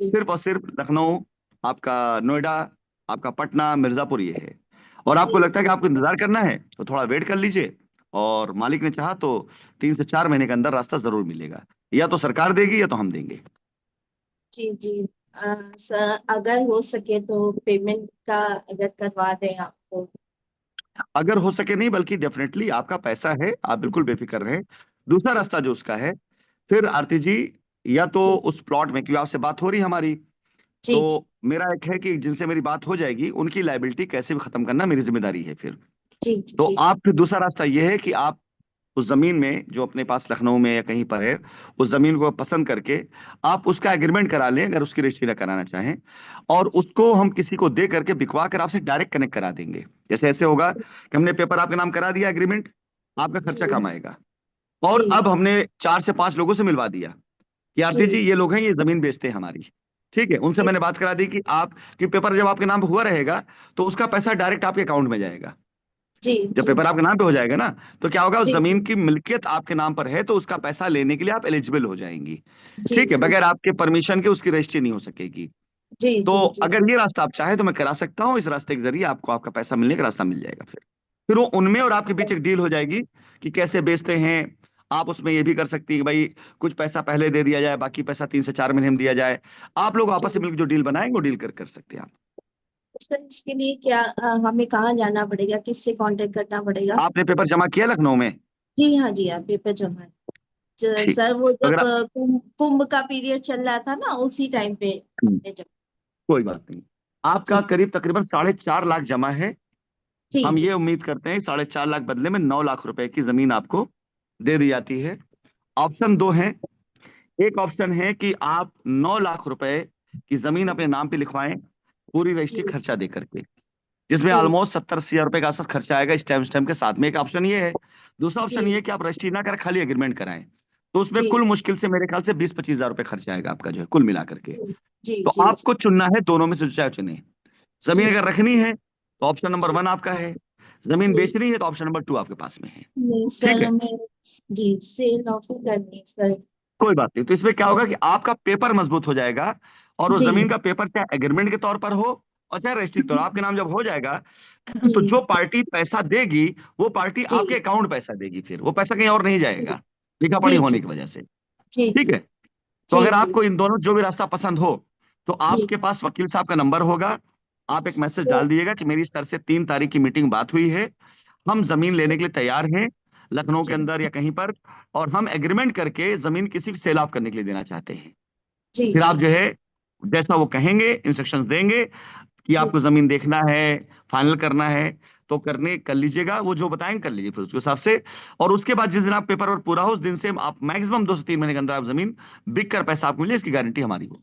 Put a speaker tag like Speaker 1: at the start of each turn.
Speaker 1: सिर्फ और सिर्फ लखनऊ, आपका नोएडा, आपका पटना, मिर्जापुर ये है। और
Speaker 2: जी
Speaker 1: आपको लगता है कि
Speaker 2: जी
Speaker 1: आपको इंतजार करना है तो थोड़ा वेट कर लीजिए, और मालिक ने चाहा तो 3 से 4 महीने के अंदर रास्ता जरूर मिलेगा। या तो सरकार देगी या तो हम देंगे।
Speaker 2: जी जी। सर अगर हो सके तो पेमेंट का अगर करवा दें आपको।
Speaker 1: अगर हो सके नहीं, बल्कि डेफिनेटली आपका पैसा है, आप बिल्कुल बेफिक्र
Speaker 2: जी
Speaker 1: रहें। दूसरा
Speaker 2: जी
Speaker 1: रास्ता जो उसका है, फिर
Speaker 2: जी
Speaker 1: आरती जी, या तो
Speaker 2: जी
Speaker 1: उस प्लॉट में, क्योंकि आपसे बात हो रही हमारी,
Speaker 2: जी
Speaker 1: तो
Speaker 2: जी
Speaker 1: मेरा एक है कि जिनसे मेरी बात हो जाएगी उनकी लाइबिलिटी कैसे भी खत्म करना मेरी जिम्मेदारी है फिर।
Speaker 2: जी
Speaker 1: तो
Speaker 2: जी
Speaker 1: आप फिर दूसरा रास्ता ये है कि आप उस जमीन में जो अपने पास लखनऊ में या कहीं पर है, उस जमीन को पसंद करके आप उसका एग्रीमेंट करा लें, अगर उसकी रजिस्ट्री ना कराना चाहें। और उसको हम किसी को दे करके बिकवा कर आपसे डायरेक्ट कनेक्ट करा देंगे। जैसे ऐसे होगा कि हमने पेपर आपके नाम करा दिया, एग्रीमेंट, आपका खर्चा
Speaker 2: जी
Speaker 1: कम आएगा। और
Speaker 2: जी
Speaker 1: अब हमने 4 से 5 लोगों से मिलवा दिया कि आरती जी
Speaker 2: जी
Speaker 1: ये लोग हैं, ये जमीन बेचते हैं हमारी। ठीक है, उनसे
Speaker 2: जी
Speaker 1: मैंने बात करा दी कि आप, कि पेपर जब आपके नाम पे हुआ रहेगा तो उसका पैसा डायरेक्ट आपके अकाउंट में जाएगा।
Speaker 2: जी
Speaker 1: जब
Speaker 2: जी
Speaker 1: पेपर आपके नाम पे हो जाएगा ना, तो क्या होगा, उस
Speaker 2: जी
Speaker 1: जमीन की मिल्कियत आपके नाम पर है, तो उसका पैसा लेने के लिए आप एलिजिबल हो जाएंगी।
Speaker 2: जी
Speaker 1: ठीक है,
Speaker 2: जी
Speaker 1: बगैर आपके परमिशन के उसकी रजिस्ट्री नहीं हो सकेगी।
Speaker 2: जी
Speaker 1: तो
Speaker 2: जी जी
Speaker 1: अगर ये रास्ता आप चाहें तो मैं करा सकता हूँ, इस रास्ते के जरिए आपको आपका पैसा मिलने का रास्ता मिल जाएगा। फिर वो उनमें और आपके बीच एक डील हो जाएगी कि कैसे बेचते हैं। आप उसमें ये भी कर सकती है कि भाई कुछ पैसा पहले दे दिया जाए, बाकी पैसा 3 से 4 महीने में दिया जाए। आप लोग आपस से
Speaker 2: जी।
Speaker 1: मिलकर जो डील बनाएंगे वो डील कर सकते हैं आप।
Speaker 2: सर इसके लिए क्या हमें कहाँ जाना पड़ेगा, किससे कांटेक्ट करना पड़ेगा?
Speaker 1: आपने पेपर जमा किया लखनऊ में?
Speaker 2: जी हाँ जी हाँ, पेपर जमा है।
Speaker 1: ठीक।
Speaker 2: सर वो
Speaker 1: तो
Speaker 2: जब
Speaker 1: अगर
Speaker 2: कुंभ का पीरियड चल रहा था ना, उसी टाइम पे हमने जब।
Speaker 1: कोई बात नहीं, आपका
Speaker 2: जी
Speaker 1: करीब तकरीबन 4.5 लाख जमा है।
Speaker 2: जी
Speaker 1: हम ये
Speaker 2: जी
Speaker 1: उम्मीद करते हैं 4.5 लाख बदले में 9 लाख रुपए की जमीन आपको दे दी जाती है। ऑप्शन दो है। एक ऑप्शन है कि आप 9 लाख रुपए की जमीन
Speaker 2: जी
Speaker 1: अपने नाम पे लिखवाएं, पूरी
Speaker 2: जी
Speaker 1: रजिस्ट्री खर्चा दे करके, जिसमें
Speaker 2: जी
Speaker 1: ऑलमोस्ट 70-80 हजार रुपए का औसत खर्चा आएगा स्टैम्प के साथ में। एक ऑप्शन ये है। दूसरा ऑप्शन ये
Speaker 2: जी
Speaker 1: है कि आप रजिस्ट्री ना करें, खाली एग्रीमेंट कराएं। तो उसमें
Speaker 2: जी
Speaker 1: कुल मुश्किल से मेरे ख्याल से 20-25 हजार रुपए खर्चा आएगा आपका, जो है कुल मिला करके।
Speaker 2: जी जी
Speaker 1: तो
Speaker 2: जी
Speaker 1: आपको चुनना है, दोनों में से जो चाहे चुने। जमीन
Speaker 2: जी
Speaker 1: अगर रखनी है तो ऑप्शन नंबर
Speaker 2: जी
Speaker 1: 1 आपका है। जमीन
Speaker 2: जी।
Speaker 1: बेचनी है तो ऑप्शन नंबर 2 आपके पास में है।
Speaker 2: नहीं
Speaker 1: ठीक
Speaker 2: सर,
Speaker 1: है,
Speaker 2: हमें जी सेल ऑफर करनी है सर।
Speaker 1: कोई बात नहीं। तो इसमें क्या होगा कि आपका पेपर मजबूत हो जाएगा, और वो
Speaker 2: जी
Speaker 1: जमीन का पेपर चाहे एग्रीमेंट के तौर पर हो और चाहे रजिस्ट्री के तौर, आपके नाम जब हो जाएगा तो
Speaker 2: जी
Speaker 1: जो पार्टी पैसा देगी वो पार्टी
Speaker 2: जी
Speaker 1: आपके अकाउंट पैसा देगी, फिर वो पैसा कहीं और नहीं जाएगा, लिखा पढ़ी
Speaker 2: जी जी
Speaker 1: होने की वजह से।
Speaker 2: जी
Speaker 1: ठीक
Speaker 2: जी
Speaker 1: है। तो
Speaker 2: जी
Speaker 1: अगर
Speaker 2: जी
Speaker 1: आपको इन दोनों जो भी रास्ता पसंद हो, तो
Speaker 2: जी
Speaker 1: आपके पास वकील साहब का नंबर होगा। आप एक मैसेज
Speaker 2: सर।
Speaker 1: डाल दीजिएगा कि मेरी सर से 3 तारीख की मीटिंग बात हुई है, हम जमीन लेने के लिए तैयार हैं, लखनऊ के
Speaker 2: जी
Speaker 1: अंदर या कहीं पर, और हम एग्रीमेंट करके जमीन किसी को सेल ऑफ करने के लिए देना चाहते हैं।
Speaker 2: जी
Speaker 1: फिर आप
Speaker 2: जी
Speaker 1: जो
Speaker 2: जी
Speaker 1: है जैसा वो कहेंगे, इंस्ट्रक्शंस देंगे कि
Speaker 2: जी
Speaker 1: आपको जमीन देखना है, फाइनल करना है, तो करने कर लीजिएगा, वो जो बताएंगे कर लीजिए फिर उसके हिसाब से। और उसके बाद जिस दिन आप पेपर वर्क पूरा हो, उस दिन से आप मैक्सिमम 2 से 3 महीने के अंदर आप जमीन बिक कर पैसा आपको मिले, इसकी गारंटी हमारी हो।